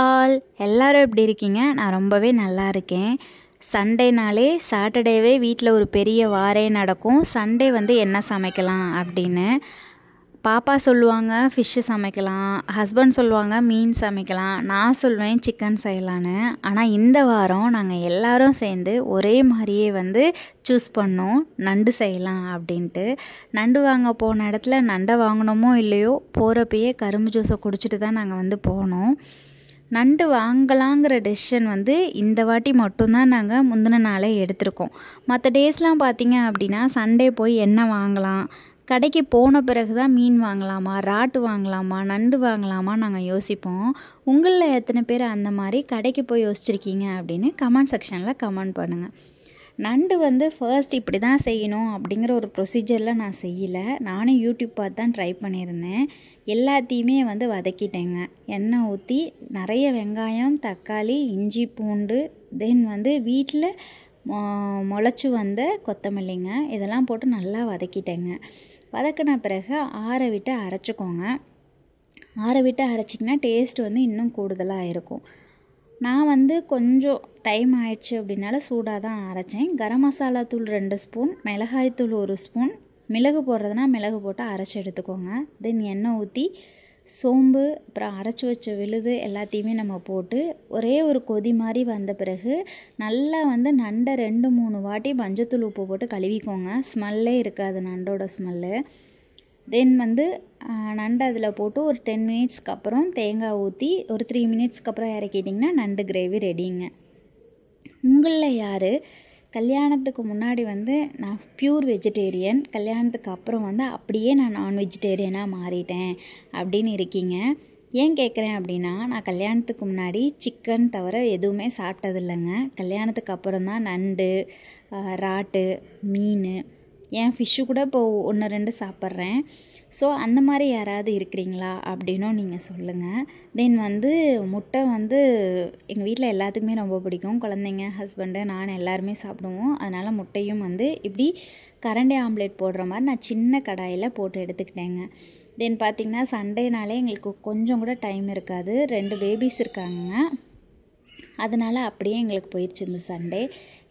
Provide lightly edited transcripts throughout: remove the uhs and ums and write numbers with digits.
All எல்லாரும் எப்படி இருக்கீங்க? நான் ரொம்பவே நல்லா இருக்கேன். சண்டேனாலே சாட்டர்டேவே வீட்டில் ஒரு பெரிய வாரே நடக்கும். சண்டே வந்து என்ன சமைக்கலாம் அப்படின்னு பாப்பா சொல்லுவாங்க ஃபிஷ்ஷு சமைக்கலாம், ஹஸ்பண்ட் சொல்லுவாங்க மீன் சமைக்கலாம், நான் சொல்வேன் சிக்கன் செய்யலான்னு. ஆனால் இந்த வாரம் நாங்கள் எல்லாரும் சேர்ந்து ஒரே மாதிரியே வந்து சூஸ் பண்ணோம், நண்டு செய்யலாம் அப்படின்ட்டு. நண்டு வாங்க போன இடத்துல நண்டை வாங்கினோமோ இல்லையோ போகிறப்பயே கரும்பு ஜூஸை குடிச்சிட்டு தான் நாங்கள் வந்து போனோம். நண்டு வாங்கலாங்கிற டெசிஷன் வந்து இந்த வாட்டி மட்டும்தான் நாங்கள் முந்தின நாளே எடுத்திருக்கோம். மற்ற டேஸ்லாம் பார்த்திங்க அப்படின்னா சண்டே போய் என்ன வாங்கலாம், கடைக்கு போன பிறகு தான் மீன் வாங்கலாமா, ராட்டு வாங்கலாமா, நண்டு வாங்கலாமா நாங்கள் யோசிப்போம். உங்களில் எத்தனை பேர் அந்த மாதிரி கடைக்கு போய் யோசிச்சிருக்கீங்க அப்படின்னு கமெண்ட் செக்ஷனில் கமெண்ட் பண்ணுங்கள். நண்டு வந்து ஃபர்ஸ்ட் இப்படி தான் செய்யணும் அப்படிங்கிற ஒரு ப்ரொசீஜரில் நான் செய்யலை. நானும் யூடியூப் பார்த்து தான் ட்ரை பண்ணியிருந்தேன். எல்லாத்தையுமே வந்து வதக்கிட்டேங்க. எண்ணெய் ஊற்றி நிறைய வெங்காயம், தக்காளி, இஞ்சி, பூண்டு, தென் வந்து வீட்டில் முளைச்சி வந்த கொத்தமல்லிங்க, இதெல்லாம் போட்டு நல்லா வதக்கிட்டேங்க. வதக்கின பிறகு ஆற விட்டு அரைச்சிக்கோங்க. ஆற விட்டு அரைச்சிங்கன்னா டேஸ்ட் வந்து இன்னும் கூடுதலாக இருக்கும். நான் வந்து கொஞ்சம் டைம் ஆயிடுச்சு அப்படின்னால சூடாக தான் அரைச்சேன். கரம் மசாலா தூள் 2 ஸ்பூன், மிளகாய்த்தூள் 1 ஸ்பூன், மிளகு போடுறதுனா மிளகு போட்டு அரைச்சி எடுத்துக்கோங்க. தென் எண்ணெய் ஊற்றி சோம்பு அப்புறம் அரைச்சி வச்ச விழுது எல்லாத்தையுமே நம்ம போட்டு ஒரே ஒரு கொதி மாதிரி வந்த பிறகு நல்லா வந்து நண்டை 2-3 வாட்டி மஞ்சத்தூள் உப்பு போட்டு கழுவிக்கோங்க. ஸ்மெல்லே இருக்காது நண்டோட ஸ்மெல்லு. தென் வந்து நண்டை அதில் போட்டு ஒரு 10 மினிட்ஸ்க்கு அப்புறம் தேங்காய் ஊற்றி ஒரு 3 மினிட்ஸ்க்கு அப்புறம் இறக்கிட்டிங்கன்னா நண்டு கிரேவி ரெடிங்க. உங்களில் யார் கல்யாணத்துக்கு முன்னாடி வந்து நான் ப்யூர் வெஜிடேரியன், கல்யாணத்துக்கு அப்புறம் வந்து அப்படியே நான் நான் வெஜிடேரியனாக மாறிட்டேன் அப்படின்னு இருக்கீங்க? ஏன் கேட்குறேன் அப்படின்னா, நான் கல்யாணத்துக்கு முன்னாடி சிக்கன் தவிர எதுவுமே சாப்பிட்டதில்லைங்க. கல்யாணத்துக்கு அப்புறம் தான் நண்டு, ராட்டு, மீன், ஏன் ஃபிஷ்ஷு கூட இப்போ 1-2 சாப்பிட்றேன். ஸோ அந்த மாதிரி யாராவது இருக்கிறீங்களா அப்படின்னும் நீங்கள் சொல்லுங்கள். தென் வந்து முட்டை வந்து எங்கள் வீட்டில் எல்லாத்துக்குமே ரொம்ப பிடிக்கும். குழந்தைங்க, ஹஸ்பண்டு, நான் எல்லாருமே சாப்பிடுவோம். அதனால் முட்டையும் வந்து இப்படி கரண்டி ஆம்லேட் போடுற மாதிரி நான் சின்ன கடாயில் போட்டு எடுத்துக்கிட்டேங்க. தென் பார்த்திங்கன்னா சண்டேனாலே எங்களுக்கு கொஞ்சம் கூட டைம் இருக்காது. 2 பேபிஸ் இருக்காங்க. அதனால் அப்படியே எங்களுக்கு போயிடுச்சு இந்த சண்டே.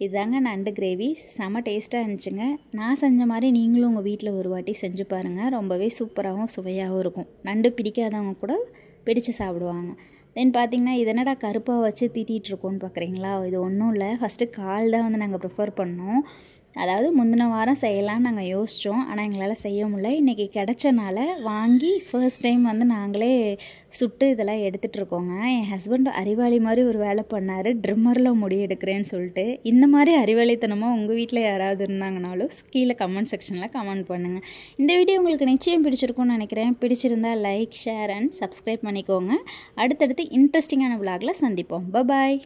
இதுதாங்க நண்டு கிரேவி. செம டேஸ்ட்டாக இருந்துச்சுங்க. நான் செஞ்ச மாதிரி நீங்களும் உங்கள் வீட்டில் ஒரு வாட்டி செஞ்சு பாருங்கள். ரொம்பவே சூப்பராகவும் சுவையாகவும் இருக்கும். நண்டு பிடிக்காதவங்க கூட பிடிச்சு சாப்பிடுவாங்க. தென் பார்த்திங்கன்னா இது என்னடா கருப்பாக வச்சு தீட்டிகிட்ருக்கோன்னு பார்க்குறீங்களா? இது ஒன்றும் இல்லை. ஃபஸ்ட்டு கால் தான் வந்து நாங்கள் ப்ரிஃபர் பண்ணோம். அதாவது முந்தின வாரம் செய்யலான்னு நாங்கள் யோசித்தோம். ஆனால் எங்களால் செய்ய முடியல. இன்றைக்கி கிடச்சனால வாங்கி ஃபர்ஸ்ட் டைம் வந்து நாங்களே சுட்டு இதெல்லாம் எடுத்துகிட்ருக்கோங்க. என் ஹஸ்பண்ட் அறிவாளி மாதிரி ஒரு வேலை பண்ணார், ட்ரிம்மரில் முடி எடுக்கிறேன்னு சொல்லிட்டு. இந்த மாதிரி அறிவாளித்தனமாக உங்கள் வீட்டில் யாராவது இருந்தாங்கனாலும் கீழே கமெண்ட் செக்ஷனில் கமெண்ட் பண்ணுங்கள். இந்த வீடியோ உங்களுக்கு நிச்சயம் பிடிச்சிருக்கும்னு நினைக்கிறேன். பிடிச்சிருந்தால் லைக், ஷேர் அண்ட் சப்ஸ்கிரைப் பண்ணிக்கோங்க. அடுத்தடுத்து இன்ட்ரெஸ்டிங்கான விலாகில் சந்திப்போம். பாய்.